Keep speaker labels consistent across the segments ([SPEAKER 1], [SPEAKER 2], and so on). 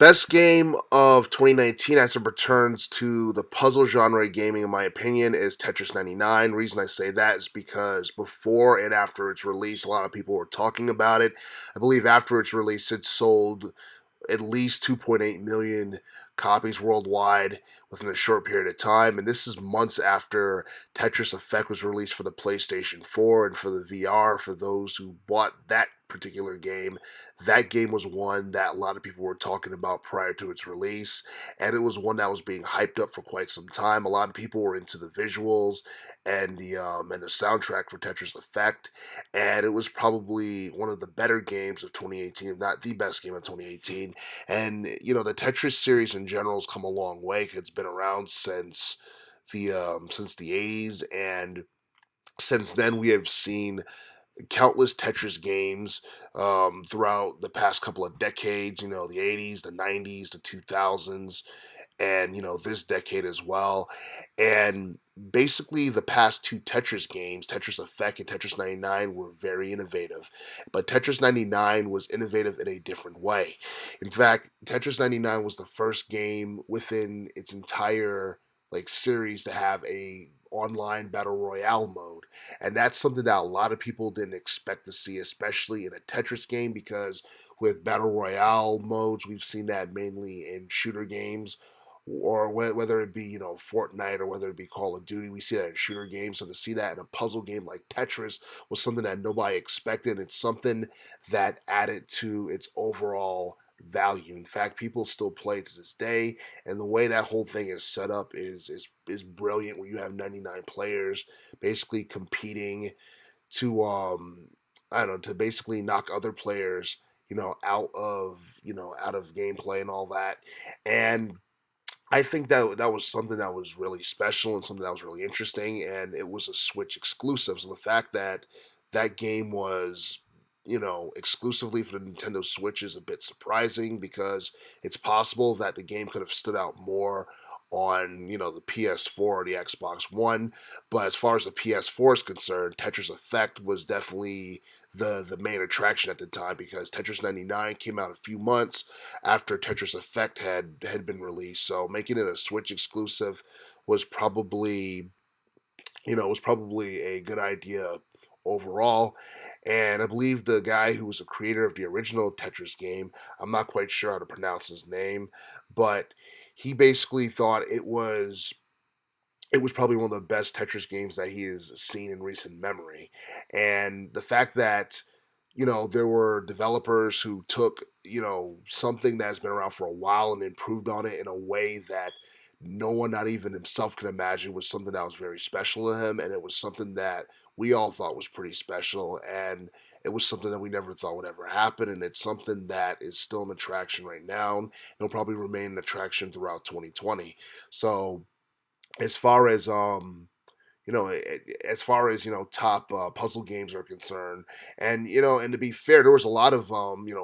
[SPEAKER 1] Best game of 2019 as it returns to the puzzle genre of gaming, in my opinion, is Tetris 99. Reason I say that is because before and after its release, a lot of people were talking about it. I believe after its release, it sold at least 2.8 million copies worldwide within a short period of time. And this is months after Tetris Effect was released for the PlayStation 4 and for the VR. For those who bought that particular game, that game was one that a lot of people were talking about prior to its release, and it was one that was being hyped up for quite some time. A lot of people were into the visuals and the soundtrack for Tetris Effect, and it was probably one of the better games of 2018, if not the best game of 2018. And the Tetris series in general has come a long way. It's been around since the 80s, and since then we have seen countless Tetris games throughout the past couple of decades. The 80s, the 90s, the 2000s, and this decade as well. And basically, the past two Tetris games, Tetris Effect and Tetris 99, were very innovative. But Tetris 99 was innovative in a different way. In fact, Tetris 99 was the first game within its entire series to have a online battle royale mode, and that's something that a lot of people didn't expect to see, especially in a Tetris game, because with battle royale modes, we've seen that mainly in shooter games, or whether it be Fortnite or whether it be Call of Duty. We see that in shooter games. So to see that in a puzzle game like Tetris was something that nobody expected. It's something that added to its overall value. In fact, people still play to this day, and the way that whole thing is set up is brilliant. Where you have 99 players basically competing to I don't know, to basically knock other players out of gameplay and all that. And I think that was something that was really special and something that was really interesting, and it was a Switch exclusive. So the fact that that game was, exclusively for the Nintendo Switch is a bit surprising, because it's possible that the game could have stood out more on, the PS4 or the Xbox One. But as far as the PS4 is concerned, Tetris Effect was definitely the main attraction at the time, because Tetris 99 came out a few months after Tetris Effect had been released. So making it a Switch exclusive was probably a good idea overall. And I believe the guy who was the creator of the original Tetris game, I'm not quite sure how to pronounce his name, but he basically thought it was probably one of the best Tetris games that he has seen in recent memory. And the fact that, there were developers who took, something that's been around for a while and improved on it in a way that no one, not even himself, could imagine, was something that was very special to him. And it was something that we all thought was pretty special. And it was something that we never thought would ever happen. And it's something that is still an attraction right now. And it'll probably remain an attraction throughout 2020. So as far as top puzzle games are concerned, and to be fair, there was a lot of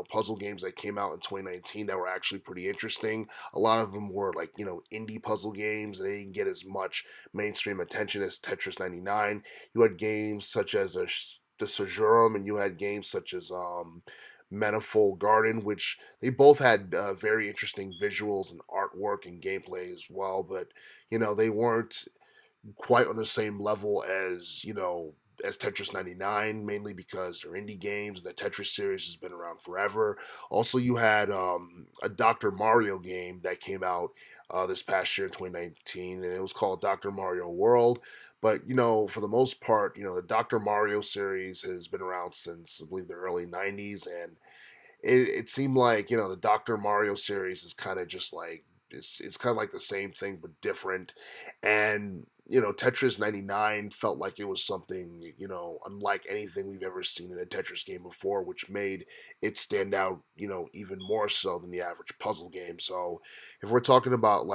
[SPEAKER 1] puzzle games that came out in 2019 that were actually pretty interesting. A lot of them were like indie puzzle games, and they didn't get as much mainstream attention as Tetris 99. You had games such as the Sojourn, and you had games such as Manifold Garden, which they both had very interesting visuals and artwork and gameplay as well, but they weren't quite on the same level as Tetris 99, mainly because they're indie games and the Tetris series has been around forever. Also, you had a Dr. Mario game that came out this past year in 2019, and it was called Dr. Mario World. But for the most part, the Dr. Mario series has been around since, I believe, the early 90s, and it seemed like the Dr. Mario series is kind of just like it's kind of like the same thing but different. And Tetris 99 felt like it was something unlike anything we've ever seen in a Tetris game before, which made it stand out even more so than the average puzzle game. So if we're talking about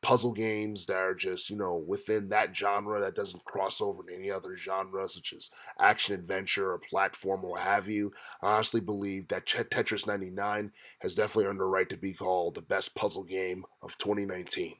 [SPEAKER 1] puzzle games that are just within that genre, that doesn't cross over to any other genre such as action adventure or platform or what have you, I honestly believe that Tetris 99 has definitely earned the right to be called the best puzzle game of 2019.